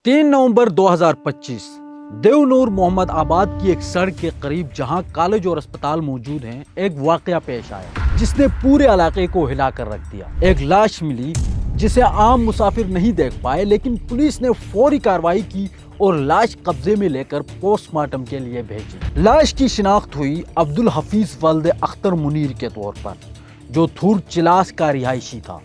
3 नवंबर 2025 देवनूर मोहम्मद आबाद की एक सड़क के करीब जहां कॉलेज और अस्पताल मौजूद हैं, एक वाकया पेश आया जिसने पूरे इलाके को हिलाकर रख दिया। एक लाश मिली जिसे आम मुसाफिर नहीं देख पाए, लेकिन पुलिस ने फौरी कार्रवाई की और लाश कब्जे में लेकर पोस्टमार्टम के लिए भेजी। लाश की शिनाख्त हुई अब्दुल हफीज वल्द अख्तर मुनीर के तौर पर, जो थूर चिलास का रिहायशी था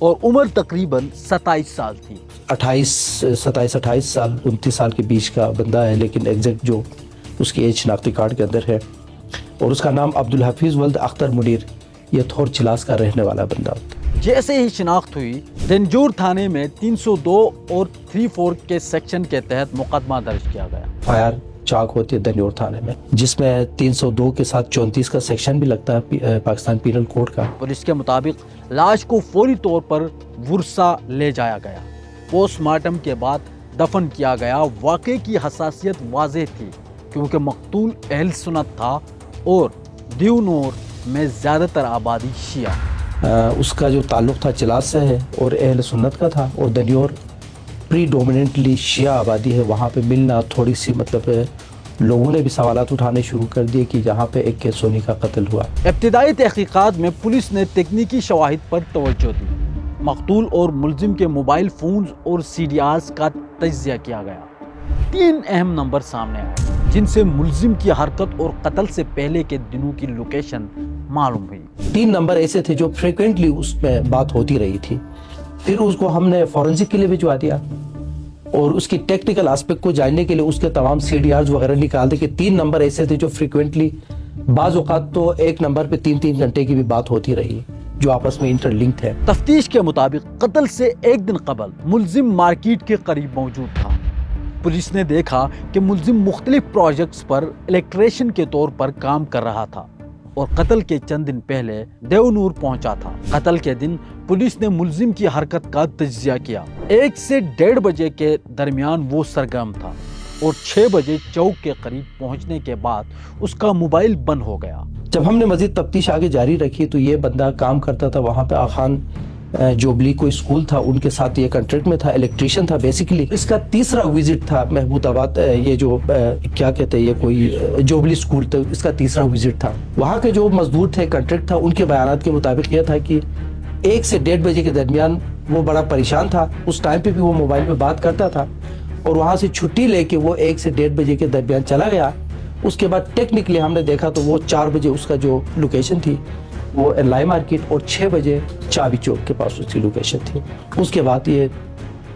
और उम्र तकरीबन 27 साल थी। 27-28 साल 29 साल के बीच का बंदा है, लेकिन एग्जैक्ट जो उसकी एज शनाख्ती कार्ड के अंदर है। और उसका नाम अब्दुल हफीज वल्द अख्तर मुनीर, ये थोर चिलास का रहने वाला बंदा। जैसे ही शिनाख्त हुई, दंजूर थाने में 302 और 34 के सेक्शन के तहत मुकदमा दर्ज किया गया। फायर चाक होती है दंजूर थाने में, जिसमें 302 के साथ 34 का सेक्शन भी लगता है पाकिस्तान पीनल कोड का। पुलिस के मुताबिक लाश को फौरी तौर पर वुरसा ले जाया गया। पोस्टमार्टम के बाद दफन किया गया। वाक़े की हसासियत वाज़ेह थी क्योंकि मकतूल अहल सुन्नत था और देवनूर में ज़्यादातर आबादी शिया। उसका जो ताल्लुक़ था चिलास से है और अहल सुन्नत का था, और दंजूर प्रीडोमिनेंटली शिया आबादी है। वहाँ पे मिलना थोड़ी सी लोगों ने भी सवालात उठाने शुरू कर दिए कि जहाँ पे एक सुन्नी का कत्ल हुआ। इब्तिदाई तहकीकात में पुलिस ने तकनीकी शवाहिद पर तवज्जो दी। मकतूल और मुलजिम के मोबाइल फोन्स और CDRs का तज्जिया किया गया। 3 अहम नंबर सामने आए जिनसे मुलजिम की हरकत और कत्ल से पहले के दिनों की लोकेशन मालूम हुई। 3 नंबर ऐसे थे जो फ्रिक्वेंटली उसमें बात होती रही थी। फिर उसको हमने फॉरेंसिक के लिए भिजवा दिया और उसकी टेक्निकल एस्पेक्ट को जानने के लिए उसके तमाम CDRs वगैरह निकाल दे कि 3 नंबर ऐसे थे जो फ्रिक्वेंटली, बाज़ औक़ात तो एक नंबर पे 3-3 घंटे की भी बात होती रही, जो आपस में इंटरलिंक्ड है। तफ्तीश के मुताबिक कत्ल से एक दिन कबल मुलजिम मार्केट के करीब मौजूद था। पुलिस ने देखा कि मुलजिम मुख्तलिफ प्रोजेक्ट्स पर इलेक्ट्रिशियन के तौर पर काम कर रहा था और कत्ल के चंद दिन पहले देवनूर पहुंचा था। कत्ल के दिन पुलिस ने मुलजिम की हरकत का तज्जिया किया। 1 से 1:30 बजे के दरमियान वो सरगर्म था और 6 बजे चौक के करीब पहुंचने के बाद उसका मोबाइल बंद हो गया। जब हमने मजीद तफ्तीश आगे जारी रखी तो ये बंदा काम करता था वहाँ पे आखान जोबली कोई स्कूल था, उनके साथ ये कॉन्ट्रैक्ट में था, इलेक्ट्रिशियन था बेसिकली। इसका तीसरा विजिट था महमूदाबाद, ये जो क्या कहते हैं, ये कोई जोबली स्कूल था, इसका तीसरा विजिट था। वहाँ के जो मजदूर थे, कॉन्ट्रैक्ट था, उनके बयानात के मुताबिक ये था कि 1 से 1:30 बजे के दरमियान वो बड़ा परेशान था। उस टाइम पे भी वो मोबाइल पे बात करता था और वहाँ से छुट्टी लेके वो 1 से 1:30 बजे के दरमियान चला गया। उसके बाद टेक्निकली हमने देखा तो वो 4 बजे उसका जो लोकेशन थी वो लाई मार्केट और 6 बजे चाबी चौक के पास उसकी लोकेशन थी। उसके बाद ये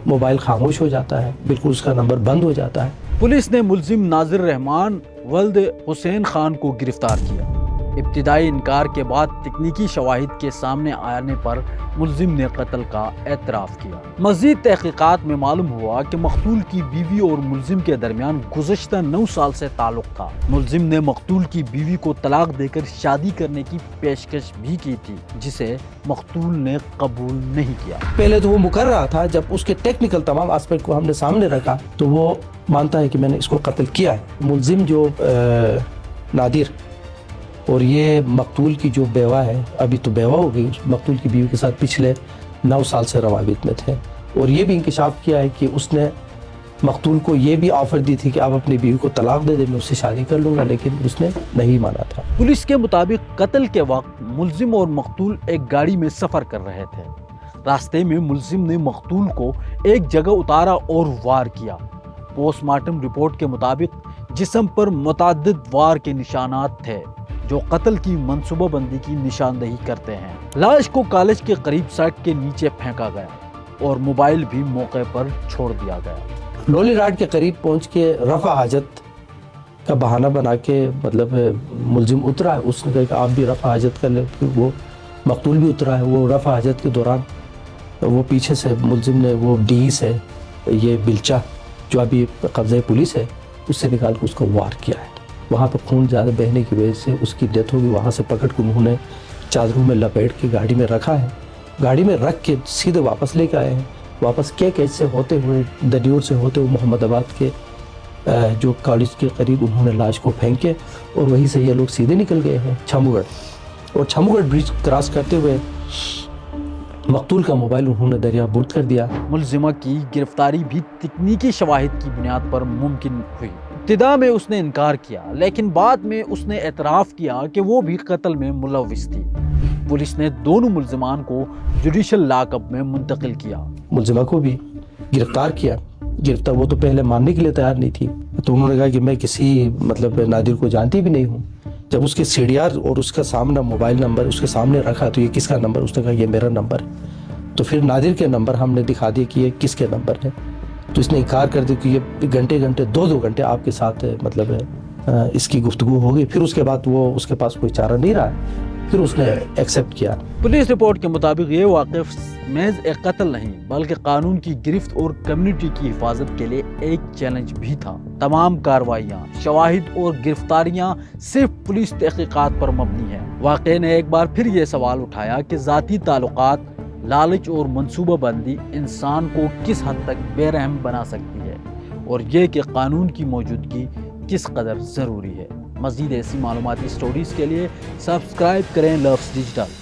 मोबाइल खामोश हो जाता है, बिल्कुल उसका नंबर बंद हो जाता है। पुलिस ने मुलजिम नाजिर रहमान वल्द हुसैन खान को गिरफ्तार किया। इब्तिदाई इनकार के बाद तकनीकी शवाहिद के सामने आने पर मुलजिम ने कत्ल का एतराफ़ किया। मज़ीद तहकीकात में मालूम हुआ कि मकतूल की बीवी और मुलजिम के दरमियान गुज़श्ता 9 साल से ताल्लुक़ था। मुलजिम ने मकतूल की बीवी को तलाक देकर शादी करने की पेशकश भी की थी, जिसे मकतूल ने कबूल नहीं किया। पहले तो वो मुकर रहा था, जब उसके टेक्निकल तमाम एस्पेक्ट को हमने सामने रखा तो वो मानता है कि मैंने इसको कत्ल किया है। मुलजिम जो नादिर और ये मकतूल की जो बेवा है, अभी तो बेवा हो गई, मकतूल की बीवी के साथ पिछले 9 साल से रवाबित में थे। और ये भी इंकशाफ किया है कि उसने मकतूल को ये भी ऑफर दी थी कि आप अपनी बीवी को तलाक दे दे, मैं उससे शादी कर लूँगा, लेकिन उसने नहीं माना था। पुलिस के मुताबिक कत्ल के वक्त मुलजिम और मकतूल एक गाड़ी में सफ़र कर रहे थे। रास्ते में मुलजिम ने मकतूल को एक जगह उतारा और वार किया। पोस्टमार्टम रिपोर्ट के मुताबिक जिस्म पर मुतअद्दिद वार के निशानात थे जो कत्ल की मंसूबाबंदी की निशानदही करते हैं। लाश को कॉलेज के करीब सड़क के नीचे फेंका गया और मोबाइल भी मौके पर छोड़ दिया गया। लोली राड के करीब पहुंच के रफ़ा हाजत का बहाना बना के मुलजिम उतरा है। उसने कहा कि आप भी रफ़ा हाजत कर ले, वो मकतूल भी उतरा है। वो रफ़ा हाजत के दौरान वो पीछे से मुलजिम ने वो डी से ये बिल्चा जो अभी कब्ज़े पुलिस है उससे निकाल के उसको वार किया है। वहाँ पर खून ज़्यादा बहने की वजह से उसकी डेथ होगी। वहाँ से पकड़ के उन्होंने चादरों में लपेट के गाड़ी में रखा है। गाड़ी में रख के सीधे वापस लेके आए हैं। वापस केच से होते हुए, दंजूर से होते हुए मोहम्मदाबाद के जो कॉलेज के करीब उन्होंने लाश को फेंके और वहीं से ये लोग सीधे निकल गए हैं छमुगढ़। और छमुगढ़ ब्रिज क्रॉस करते हुए مقتول کا موبائل انہوں نے دریا برد کر دیا۔ ملزمہ کی گرفتاری بھی تکنیکی شواہد کی بنیاد پر ممکن ہوئی۔ ابتدا میں اس نے انکار کیا، لیکن بعد میں اس نے اعتراف کیا کہ وہ بھی قتل میں ملوث تھی۔ پولیس نے دونوں ملزمان کو جوڈیشل لاک اپ میں منتقل کیا۔ ملزمہ کو بھی گرفتار کیا۔ گرفتار وہ تو پہلے ماننے کے لیے تیار نہیں تھی، تو انہوں نے کہا کہ میں کسی نادر کو جانتی بھی نہیں ہوں۔ جب اس کے سی ڈی آر اور اس کا سامنا موبائل نمبر اس کے سامنے رکھا تو یہ کس کا نمبر، اس نے کہا یہ میرا نمبر ہے۔ تو پھر نادر کے نمبر ہم نے دکھا دیا کہ یہ کس کے نمبر ہے، تو اس نے انکار کر دیا کہ یہ گھنٹے دو گھنٹے آپ کے ساتھ اس کی گفتگو ہوگی۔ پھر اس کے بعد وہ اس کے پاس کوئی چارہ نہیں رہا، پھر اس نے ایکسیپٹ کیا۔ پولیس رپورٹ کے مطابق یہ واقعہ محض ایک قتل نہیں بلکہ قانون کی گرفت اور کمیونٹی کی حفاظت کے لیے ایک چیلنج بھی تھا۔ تمام کارروائیاں، شواہد اور گرفتاریاں صرف پولیس تحقیقات پر مبنی ہیں۔ واقعے نے ایک بار پھر یہ سوال اٹھایا کہ ذاتی تعلقات، لالچ اور منصوبہ بندی انسان کو کس حد تک بے رحم بنا سکتی ہے، اور یہ کہ قانون کی موجودگی کس قدر ضروری ہے۔ مزید ایسی معلوماتی سٹوریز کے لیے سبسکرائب کریں لفظ ڈیجیٹل۔